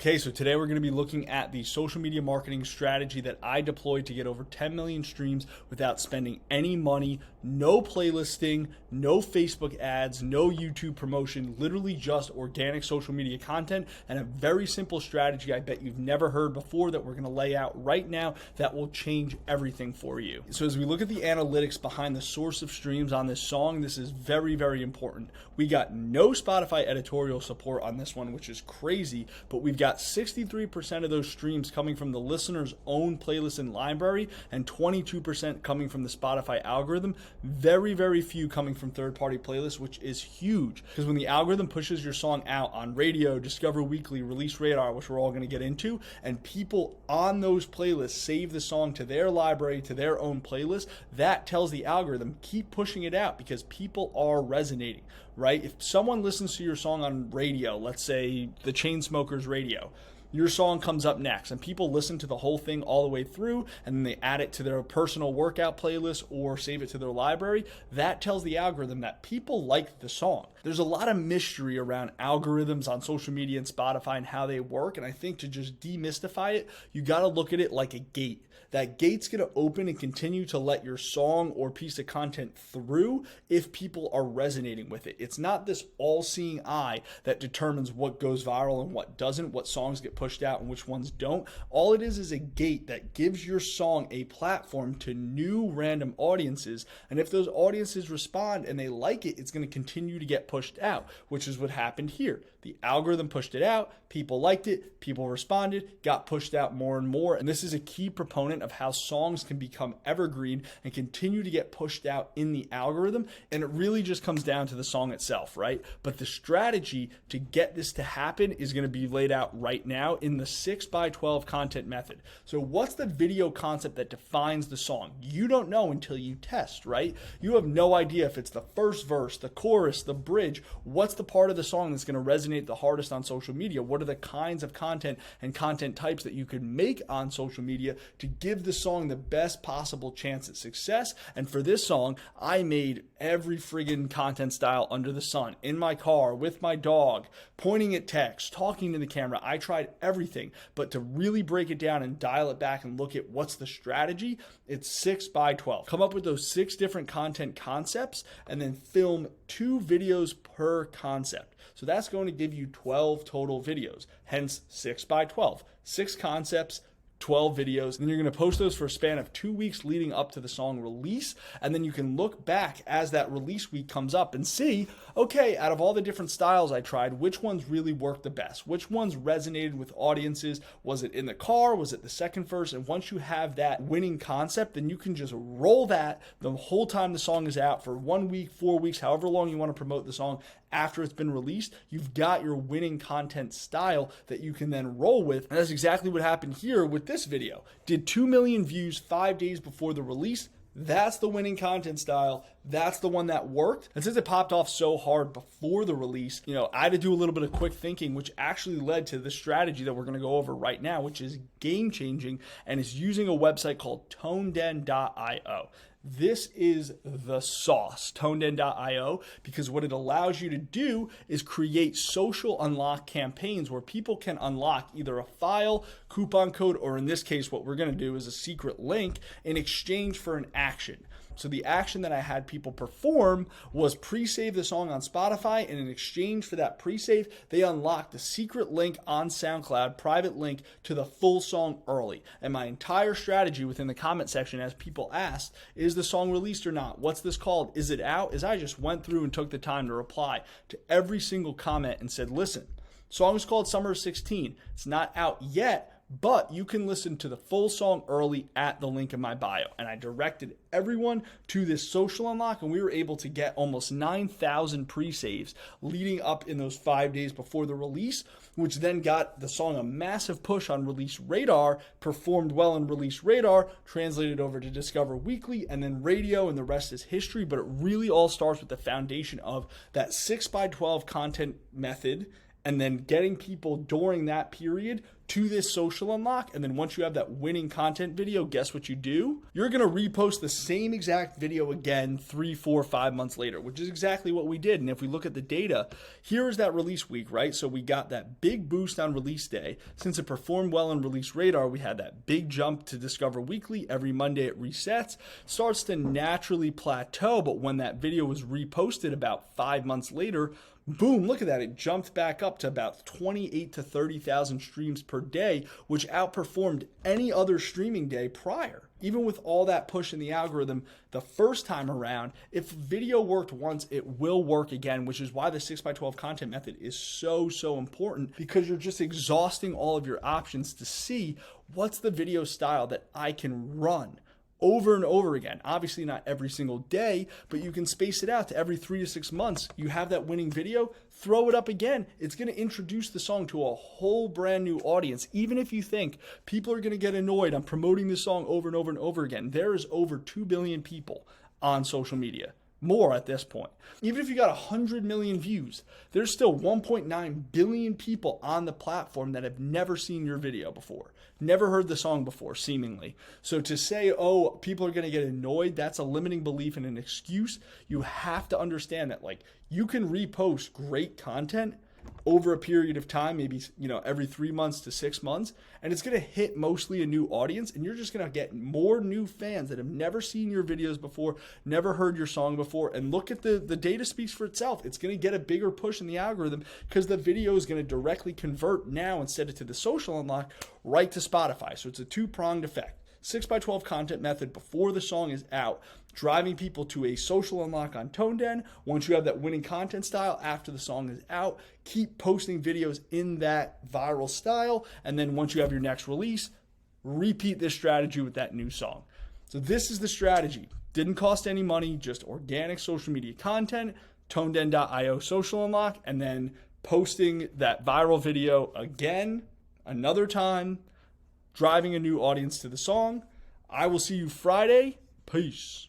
Okay, so today we're going to be looking at the social media marketing strategy that I deployed to get over 10 million streams without spending any money, no playlisting, no Facebook ads, no YouTube promotion, literally just organic social media content and a very simple strategy I bet you've never heard before that we're going to lay out right now that will change everything for you. So as we look at the analytics behind the source of streams on this song, this is very, very important. We got no Spotify editorial support on this one, which is crazy, but we've got 63% of those streams coming from the listener's own playlist and library and 22% coming from the Spotify algorithm. Very, very few coming from third-party playlists, which is huge because when the algorithm pushes your song out on radio, Discover Weekly, Release Radar, which we're all going to get into, and people on those playlists save the song to their library, to their own playlist, that tells the algorithm, keep pushing it out because people are resonating, right? If someone listens to your song on radio, let's say the Chainsmokers radio, your song comes up next and people listen to the whole thing all the way through and then they add it to their personal workout playlist or save it to their library, that tells the algorithm that people like the song. There's a lot of mystery around algorithms on social media and Spotify and how they work, and I think to just demystify it, you got to look at it like a gate. That gate's going to open and continue to let your song or piece of content through if people are resonating with it. It's not this all-seeing eye that determines what goes viral and what doesn't, what songs get pushed out and which ones don't. All it is a gate that gives your song a platform to new random audiences, and if those audiences respond and they like it, it's going to continue to get pushed out, which is what happened here. The algorithm pushed it out, people liked it, people responded, got pushed out more and more, and this is a key proponent of how songs can become evergreen and continue to get pushed out in the algorithm, and it really just comes down to the song itself, right? But the strategy to get this to happen is going to be laid out right now in the 6x12 content method. So what's the video concept that defines the song? You don't know until you test, right? You have no idea if it's the first verse, the chorus, the bridge. What's the part of the song that's going to resonate the hardest on social media? What are the kinds of content and content types that you could make on social media to give the song the best possible chance at success? And for this song, I made every friggin' content style under the sun, in my car, with my dog, pointing at text, talking to the camera. I tried everything, but to really break it down and dial it back and look at what's the strategy, it's 6x12. Come up with those 6 different content concepts and then film 2 videos per concept. So that's going to give you 12 total videos, hence 6x12. 6 concepts, 12 videos, and you're going to post those for a span of 2 weeks leading up to the song release, and then you can look back as that release week comes up and see, okay, out of all the different styles I tried, which ones really worked the best? Which ones resonated with audiences? Was it in the car? Was it the second verse? And once you have that winning concept, then you can just roll that the whole time the song is out for 1 week, 4 weeks, however long you want to promote the song. After it's been released, you've got your winning content style that you can then roll with. And that's exactly what happened here with this video. Did 2 million views 5 days before the release. That's the winning content style. That's the one that worked. And since it popped off so hard before the release, I had to do a little bit of quick thinking, which actually led to the strategy that we're going to go over right now, which is game changing and is using a website called ToneDen.io. This is the sauce, ToneDen.io, because what it allows you to do is create social unlock campaigns where people can unlock either a file, coupon code, or in this case, what we're going to do is a secret link in exchange for an action. So the action that I had people perform was pre-save the song on Spotify, and in exchange for that pre-save, they unlocked the secret link on SoundCloud, private link to the full song early. And my entire strategy within the comment section, as people asked, is the song released or not? What's this called? Is it out? Is I just went through and took the time to reply to every single comment and said, listen, song is called Summer of 16. It's not out yet, but you can listen to the full song early at the link in my bio. And I directed everyone to this social unlock, and we were able to get almost 9,000 pre-saves leading up in those 5 days before the release, which then got the song a massive push on Release Radar, performed well in Release Radar, translated over to Discover Weekly, and then radio, and the rest is history. But it really all starts with the foundation of that 6x12 content method and then getting people during that period to this social unlock. And then once you have that winning content video, guess what you do? You're going to repost the same exact video again 3, 4, 5 months later, which is exactly what we did. And if we look at the data, here is that release week, right? So we got that big boost on release day. Since it performed well in Release Radar, we had that big jump to Discover Weekly. Every Monday it resets, starts to naturally plateau. But when that video was reposted about 5 months later, boom, look at that. It jumped back up to about 28 to 30,000 streams per day, which outperformed any other streaming day prior. Even with all that push in the algorithm the first time around, if video worked once, it will work again, which is why the 6x12 content method is so important, because you're just exhausting all of your options to see what's the video style that I can run over and over again. Obviously not every single day, but you can space it out to every 3 to 6 months. You have that winning video, throw it up again. It's going to introduce the song to a whole brand new audience. Even if you think people are going to get annoyed, I'm promoting this song over and over and over again. There is over 2 billion people on social media. More at this point. Even if you got 100 million views, there's still 1.9 billion people on the platform that have never seen your video before, never heard the song before, seemingly. So to say, oh, people are going to get annoyed, that's a limiting belief and an excuse. You have to understand that, like, you can repost great content over a period of time, maybe, every 3 months to 6 months, and it's going to hit mostly a new audience, and you're just going to get more new fans that have never seen your videos before, never heard your song before. And look at the data speaks for itself. It's going to get a bigger push in the algorithm because the video is going to directly convert now, instead of to the social unlock, right to Spotify. So it's a two-pronged effect. 6x12 content method before the song is out, driving people to a social unlock on ToneDen. Once you have that winning content style after the song is out, keep posting videos in that viral style. And then once you have your next release, repeat this strategy with that new song. So this is the strategy. Didn't cost any money, just organic social media content, ToneDen.io social unlock, and then posting that viral video again, another time, driving a new audience to the song. I will see you Friday. Peace.